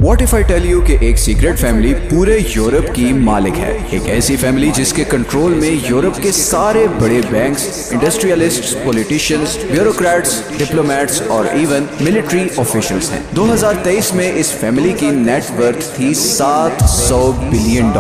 What if I tell you کہ ایک secret family پورے یورپ کی مالک ہے، ایک ایسی فیملی جس کے کنٹرول میں یورپ کے سارے بڑے banks, industrialists, politicians, bureaucrats, diplomats اور ایون ملٹری آفیشلز ہیں۔ 2023 میں اس فیملی کی نیٹ ورتھ تھی $700 بلین،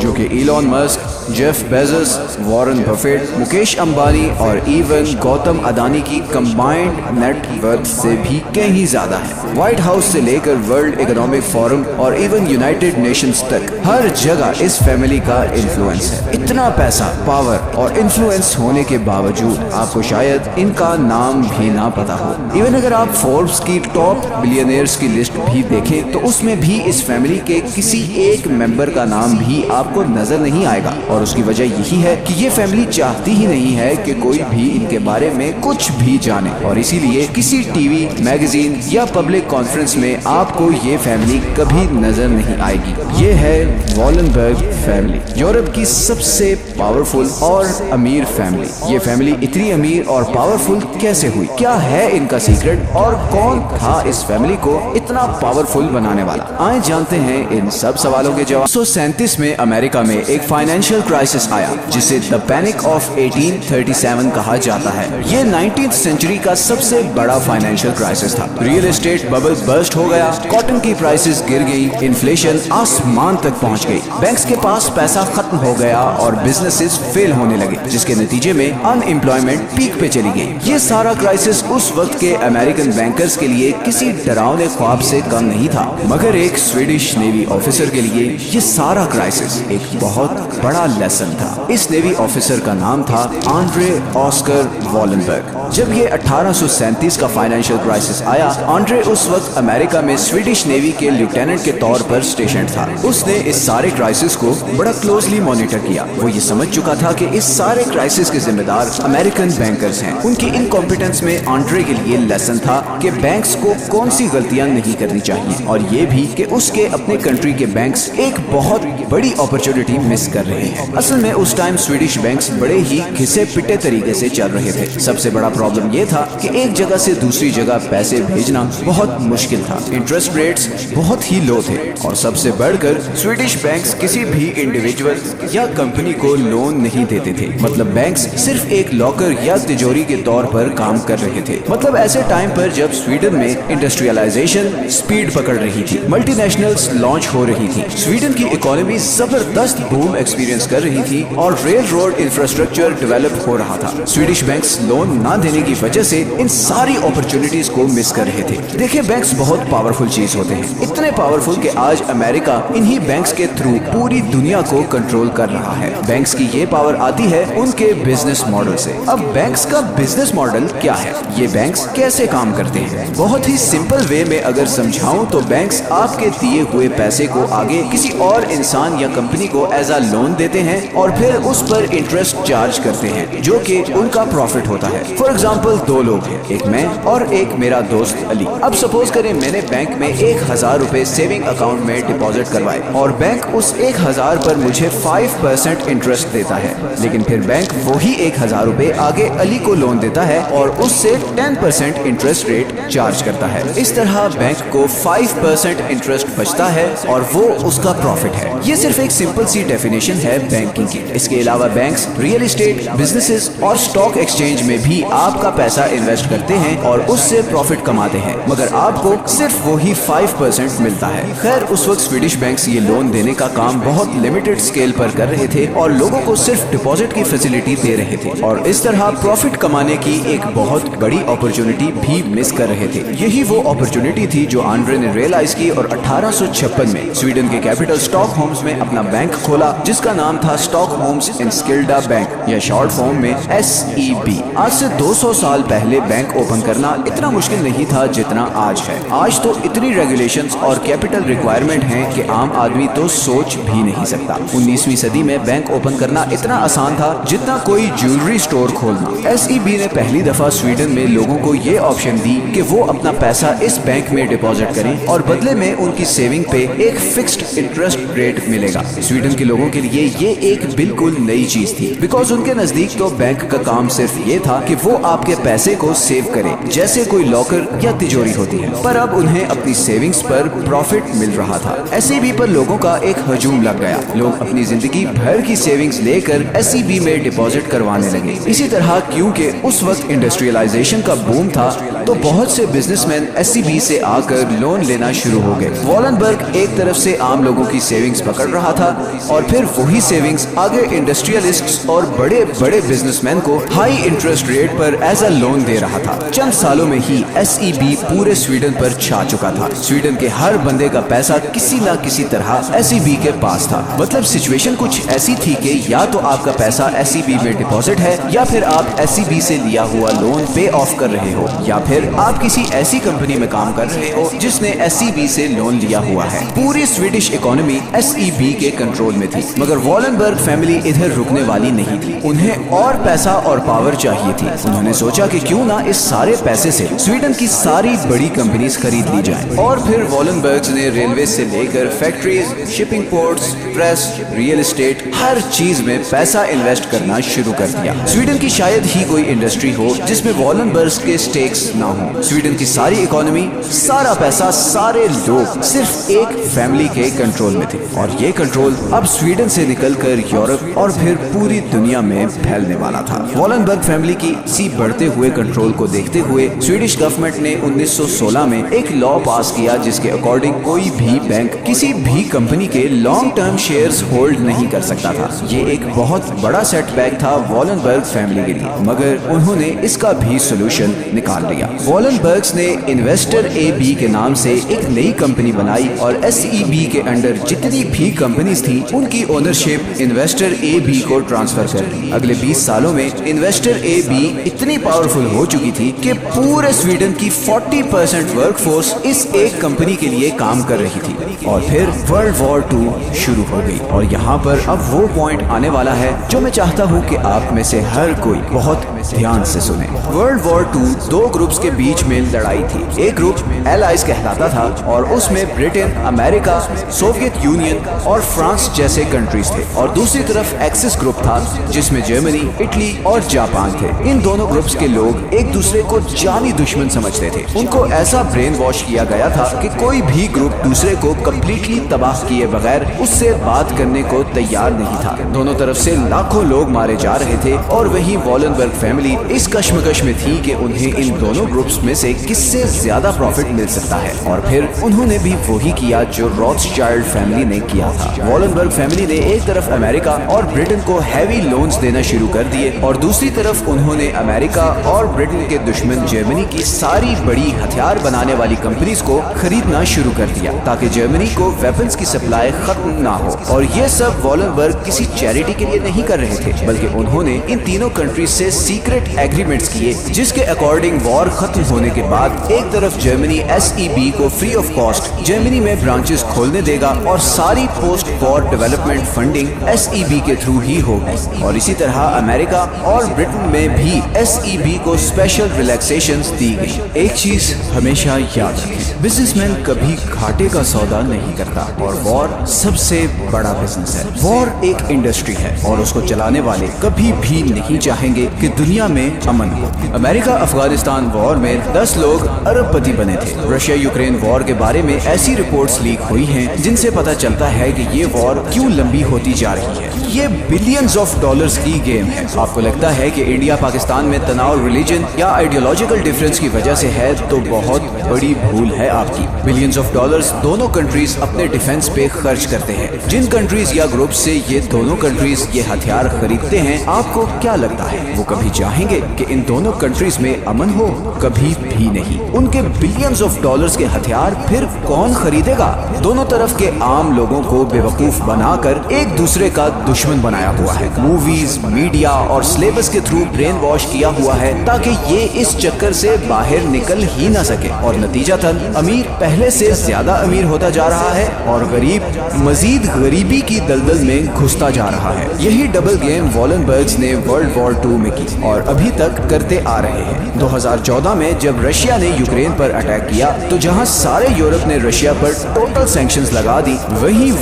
جو کہ Elon Musk, Jeff Bezos, Warren Buffett, Mukesh Ambani اور ایون گوتم اڈانی کی کمبائنڈ نیٹ ورتھ سے بھی کہیں زیادہ ہے۔ وائٹ ہاؤس سے لے کر ورلڈ اکنامک فورم اور ایون یونائٹڈ نیشنز تک ہر جگہ اس فیملی کا انفلوئنس ہے۔ اتنا پیسہ، پاور اور انفلوئنس ہونے کے باوجود آپ کو شاید ان کا نام بھی نہ پتا ہو۔ ایون اگر آپ فوربس کی ٹاپ بلینئرز کی لسٹ بھی دیکھیں تو اس میں بھی اس فیملی کے کسی ایک ممبر کا نام بھی آپ کو نظر نہیں آئے گا، اور اس کی وجہ یہی ہے کہ یہ فیملی چاہتی ہی نہیں ہے کہ کوئی بھی ان کے بارے میں کچھ بھی جانے، اور اسی لیے کسی ٹی وی، میگزین یا پبلک کانفرنس میں آپ کو یہ فیملی کبھی نظر نہیں آئے گی۔ یہ ہے والنبرگ فیملی، یورپ کی سب سے پاورفل اور امیر فیملی۔ یہ فیملی اتنی امیر اور پاورفل کیسے ہوئی؟ کیا ہے ان کا سیکرٹ اور کون تھا اس فیملی کو اتنا پاورفل بنانے والا؟ آئیں جانتے ہیں ان سب سوالوں کے جواب۔ 1937 میں امریکہ میں ایک فائنینشیل کرائسس آیا جسے دی پینک آف 1837 کہا جاتا ہے۔ یہ 19th سینچری کا سب سے بڑا فائنینشیل کرائسس تھا۔ ریئل اسٹیٹ ببل برسٹ ہو گیا، کاٹن کی پرائسز گر گئی، انفلیشن آسمان تک پہنچ گئی، بینکس کے پاس پیسہ ختم ہو گیا اور بزنسز فیل ہونے لگے، جس کے نتیجے میں ان ایمپلائمنٹ پیک پہ چلی گئی۔ یہ سارا کرائسس اس وقت کے امریکن بینکرز کے لیے کسی ڈراؤنے خواب سے کم نہیں تھا، مگر ایک سویڈش نیوی آفیسر کے لیے یہ سارا کرائسس ایک بہت بڑا لیسن تھا۔ اس نیوی آفیسر کا نام تھا آنڈرے آسکر والنبرگ۔ جب یہ 1837 کا فائنینشیل کرائسس آیا، آنڈرے اس وقت امریکہ میں سویڈش نیوی کے لیفٹیننٹ کے طور پر اسٹیشن تھا۔ اس نے اس سارے کرائسس کو بڑا کلوزلی مانیٹر کیا۔ وہ یہ سمجھ چکا تھا کہ اس سارے کرائسس کے ذمہ دار امریکن بینکرز ہیں۔ ان کی انکمپیٹنس میں آنڈرے کے لیے لیسن تھا کہ بینکس کو کون سی غلطیاں نہیں کرنی چاہیے، اور یہ بھی کہ اس کے اپنے کنٹری کے بینکس ایک بہت بڑی اپرچونٹی مس کر رہے ہیں۔ اصل میں اس ٹائم سویڈش بینکس بڑے ہی گھسے پٹے طریقے سے چل رہے تھے۔ سب سے بڑا پرابلم یہ تھا کہ ایک جگہ سے دوسری جگہ پیسے بھیجنا بہت مشکل تھا، انٹرسٹ ریٹس بہت ہی لو تھے، اور سب سے بڑھ کر سویڈش بینکس کسی بھی انڈیویجول یا کمپنی کو لون نہیں دیتے تھے۔ مطلب بینکس صرف ایک لاکر یا تجوری کے طور پر کام کر رہے تھے۔ مطلب ایسے ٹائم پر جب سویڈن میں انڈسٹریلائزیشن سپیڈ پکڑ رہی تھی، ملٹی نیشنلز لانچ ہو رہی تھی، سویڈن کی اکانومی زبردست بوم ایکسپیرینس کر رہی تھی اور ریل روڈ انفراسٹرکچر ڈیولپ ہو رہا تھا، سویڈش بینکس لون نہ دینے کی وجہ سے ان ساری اپرچونٹیز کو مس کر رہے تھے۔ دیکھیں، بینکس بہت پاورفل چیز ہوتے ہیں، اتنے پاورفل کہ آج امریکہ انہی بینکس کے تھرو پوری دنیا کو کنٹرول کر رہا ہے۔ بینکس کی یہ پاور آتی ہے ان کے بزنس ماڈل سے۔ اب بینکس کا بزنس ماڈل کیا ہے؟ یہ بینکس کیسے کام کرتے ہیں؟ بہت ہی سمپل وے میں اگر سمجھاؤں تو بینکس آپ کے دیے ہوئے پیسے کو آگے کسی اور انسان یا کمپنی کو ایز اے لون دیتے ہیں اور پھر اس پر انٹرسٹ چارج کرتے ہیں، جو کہ ان کا پروفٹ ہوتا ہے۔ فار ایگزامپل، دو لوگ ہیں، ایک میں اور ایک میرا دوست علی۔ اب سپوز کریں میں نے بینک میں 1000 روپے سیونگ اکاؤنٹ میں ڈپازٹ کروائے اور بینک اس 1000 پر مجھے 5% انٹرسٹ دیتا ہے، لیکن پھر بینک وہی 1000 روپے آگے علی کو لون دیتا ہے اور اس سے 10% انٹرسٹ ریٹ چارج کرتا ہے۔ اس طرح بینک کو 5% انٹرسٹ بچتا ہے اور وہ اس کا پروفٹ ہے۔ یہ صرف ایک سمپل سی ڈیفینیشن ہے بینکنگ کی۔ اس کے علاوہ بینکس ریئل اسٹیٹ، بزنسز اور اسٹاک ایکسچینج میں بھی آپ کا پیسہ انویسٹ کرتے ہیں اور اس سے پروفٹ کماتے ہیں، مگر آپ کو صرف وہی 5% ملتا ہے۔ خیر، اس وقت سویڈش بینکس یہ لون دینے کا کام بہت لمیٹڈ اسکیل پر کر رہے تھے اور لوگوں کو صرف ڈپازٹ کی فیسلٹی دے رہے تھے، اور اس طرح پروفٹ کمانے کی ایک بہت بڑی اپرچونٹی بھی مس کر رہے تھے۔ یہی وہ اپرچونٹی تھی جو آنڈرے نے ریئلائز کی اور 1856 میں سویڈن کے کیپٹل اسٹاک ہومز میں اپنا بینک کھولا، جس کا نام تھا اسٹاک ہومز انسکلڈا بینک، یا شارٹ فارم میں SEB۔ آج سے 200 سال پہلے بینک اوپن کرنا اتنا مشکل نہیں تھا جتنا آج ہے۔ آج تو اتنی ریگولیشنز اور کیپٹل ریکوائرمنٹ ہیں کہ عام آدمی تو سوچ بھی نہیں سکتا۔ 19ویں صدی میں بینک اوپن کرنا اتنا آسان تھا جتنا کوئی جیولری سٹور کھولنا۔ SEB نے پہلی دفعہ سویڈن میں لوگوں کو یہ آپشن دی کہ وہ اپنا پیسہ اس بینک میں ڈپازٹ کریں اور بدلے میں ان کی سیونگ پہ ایک فکسڈ انٹرسٹ ریٹ ملے گا. سویڈن کے لوگوں کے لیے یہ ایک بالکل نئی چیز تھی, بیکاز ان کے نزدیک تو بینک کا کام صرف یہ تھا کہ وہ آپ کے پیسے کو سیو کرے جیسے کوئی لاکر یا تجوری ہوتی ہے. پر اب انہیں اپنی سیونگز پر پروفٹ مل رہا تھا. SEB پر لوگوں کا ایک ہجوم لگ گیا. لوگ اپنی زندگی بھر کی سیونگز لے کر SEB میں ڈپازٹ کروانے لگے. اسی طرح کیونکہ اس وقت انڈسٹریلائزیشن کا بوم تھا تو بہت سے بزنس مین SEB سے آ کر لون لینا شروع ہو گئے. والنبرگ ایک طرف سے عام لوگوں کی سیونگز پکڑ رہا تھا اور پھر وہی سیونگز آگے انڈسٹریلسٹس اور بڑے بڑے بزنس مین کو ہائی انٹرسٹ ریٹ پر ایز اے لون دے رہا تھا. چند سالوں میں ہی SEB پورے سویڈن پر چھا چکا تھا. سویڈن کے ہر بندے کا پیسہ کسی نہ کسی طرح SEB کے پاس تھا. مطلب سچویشن کچھ ایسی تھی کہ یا تو آپ کا پیسہ SEB میں ڈپازٹ ہے یا پھر آپ SEB سے لیا ہوا لون پے آف کر رہے ہو, یا پھر آپ کسی ایسی کمپنی میں کام کر رہے ہو جس نے SEB سے لون لیا ہوا ہے. پوری سویڈش اکانومی SEB کے کنٹرول میں تھی, مگر والنبرگ فیملی ادھر رکنے والی نہیں تھی. انہیں اور پیسہ اور پاور چاہیے تھی. انہوں نے سوچا کہ کیوں نہ اس سارے پیسے سے سویڈن کی ساری بڑی کمپنیز خرید لی جائیں. اور پھر والنبرگز نے ریلوے سے لے کر factories, shipping ports, press, real estate, ہر چیز میں پیسہ انویسٹ کرنا شروع کر دیا. سویڈن کی شاید ہی کوئی انڈسٹری ہو جس میں والنبرگز کے سٹیکس نہ ہوں. سویڈن کی ساری اکانومی, سارا پیسہ, سارے لوگ صرف ایک فیملی کے کنٹرول میں تھے, اور یہ کنٹرول اب سویڈن سے نکل کر یورپ اور پھر پوری دنیا میں پھیلنے والا تھا. والنبرگ فیملی کی اسی بڑھتے ہوئے کنٹرول کو دیکھتے ہوئے سویڈش گورنمنٹ نے 1916 میں ایک لا پاس کیا جس کے اکارڈنگ کوئی بھی بینک کسی بھی کمپنی کے لانگ ٹرم شیئرز ہولڈ نہیں کر سکتا تھا. یہ ایک بہت بڑا سیٹ بیک تھا والنبرگ فیملی کے لیے, مگر انہوں نے اس کا بھی سولوشن نکال لیا. والنبرگز نے انویسٹر AB کے نام سے ایک نئی کمپنی بنائی اور SEB کے انڈر جتنی بھی کمپنیز تھیں ان کی اونرشپ انویسٹر AB کو ٹرانسفر کر دی. اگلے 20 سالوں میں انویسٹر AB اتنی پاورفل ہو چکی تھی کہ پورے سویڈن کی 40% ورک فورس اس ایک کمپنی کے لیے کام کر رہی تھی. اور پھر ورلڈ وار 2 شروع ہو گئی, اور یہاں پر اب وہ پوائنٹ آنے والا ہے جو میں چاہتا ہوں کہ آپ میں سے ہر کوئی بہت دھیان سے سنیں. ورلڈ وار 2 دو گروپس کے بیچ میں لڑائی تھی. ایک گروپ ایلائز کہلاتا تھا اور اس میں برٹن, امریکہ, سوویت یونین اور فرانس جیسے کنٹریز تھے, اور دوسری طرف ایکسس گروپ تھا جس میں جرمنی, اٹلی اور جاپان تھے. ان دونوں گروپس کے لوگ ایک دوسرے کو جانی دشمن سمجھتے تھے. ان کو ایسا برین واش کیا گیا تھا کہ کوئی بھی گروپ دوسرے کو کمپلیٹلی تباہ کیے بغیر اس سے بات کرنے کو تیار نہیں تھا. دونوں طرف سے لاکھوں لوگ مارے جا رہے تھے, اور وہی والنبرگ فیملی اس کشمکش میں تھی کہ انہیں ان دونوں گروپس میں سے کس سے زیادہ پروفٹ مل سکتا ہے. اور پھر انہوں نے بھی وہی کیا جو روتھشائلڈ فیملی نے کیا تھا. والنبرگ فیملی نے ایک طرف امریکہ اور برٹن کو ہیوی لونز دینا شروع کر دیے, اور دوسری طرف انہوں نے امریکہ اور برٹن کے دشمن جرمنی کی ساری بڑی ہتھیار بنانے والی کمپنیز کو خریدنا شروع کر دیا تاکہ جرمنی کو ویپنز کی سپلائی ختم نہ ہو. اور یہ سب والنبرگ کسی چیریٹی کے لیے نہیں کر رہے تھے, بلکہ انہوں نے ان تینوں کنٹریز سے سیکرٹ ایگریمنٹس کیے جس کے اکارڈنگ وار ختم ہونے کے بعد ایک طرف جرمنی SEB کو فری آف کاسٹ جرمنی میں برانچز کھولنے دے گا, اور ساری پوسٹ وار ڈیولپمنٹ فنڈنگ SEB کے تھرو ہی ہوگی. اور اسی طرح امریکہ اور برٹن میں بھی SEB کو اسپیشل ریلیکسیشنز دی گئی. ایک چیز ہمیشہ یاد رکھیں, بزنس مین کبھی گھاٹے کا سودا نہیں کرتا, اور وار سب سے بڑا بزنس ہے. وار ایک انڈسٹری ہے اور اس کو چلانے والے کبھی بھی نہیں چاہیں گے کہ دنیا میں امن ہو. امریکہ افغانستان وار میں 10 لوگ ارب پتی بنے تھے. رشیا یوکرین وار کے بارے میں ایسی رپورٹس لیک ہوئی ہیں جن سے پتہ چلتا ہے کہ یہ وار کیوں لمبی ہوتی جا رہی ہے. یہ بلینز آف ڈالرز کی گیم ہے. آپ کو لگتا ہے کہ انڈیا پاکستان میں تناؤ ریلیجن یا آئیڈیولوجیکل ڈفرینس کی وجہ سے ہے تو بہت بڑی بھول ہے آپ کی. بلینز آف ڈالرز دونوں کنٹریز اپنے ڈیفنس پہ خرچ کرتے ہیں. جن کنٹریز یا گروپ سے یہ دونوں کنٹریز یہ ہتھیار خریدتے ہیں, آپ کو کیا لگتا ہے وہ کبھی چاہیں گے کہ ان دونوں کنٹریز میں امن ہو؟ کبھی بھی نہیں. ان کے بلینز آف ڈالرز کے ہتھیار پھر کون خریدے گا؟ دونوں طرف کے عام لوگوں کو بیوقوف بنا کر ایک دوسرے کا دشمن بنایا ہوا ہے. موویز, میڈیا اور سلیبس کے تھرو برین واش کیا ہوا ہے تاکہ یہ اس چکر سے باہر نکل ہی نہ سکے, اور نتیجتاً امیر پہلے سے زیادہ امیر ہوتا جا رہا ہے اور غریب مزید غریبی کی دلدل میں گھستا جا رہا ہے. یہی ڈبل گیم والنبرگز نے ورلڈ وار 2 میں کی اور ابھی تک کرتے آ رہے ہیں. 2014 میں جب رشیا نے یوکرین پر اٹیک کیا تو جہاں سارے یورپ نے رشیا پر ٹوٹل سینکشنز لگا دی, وہیں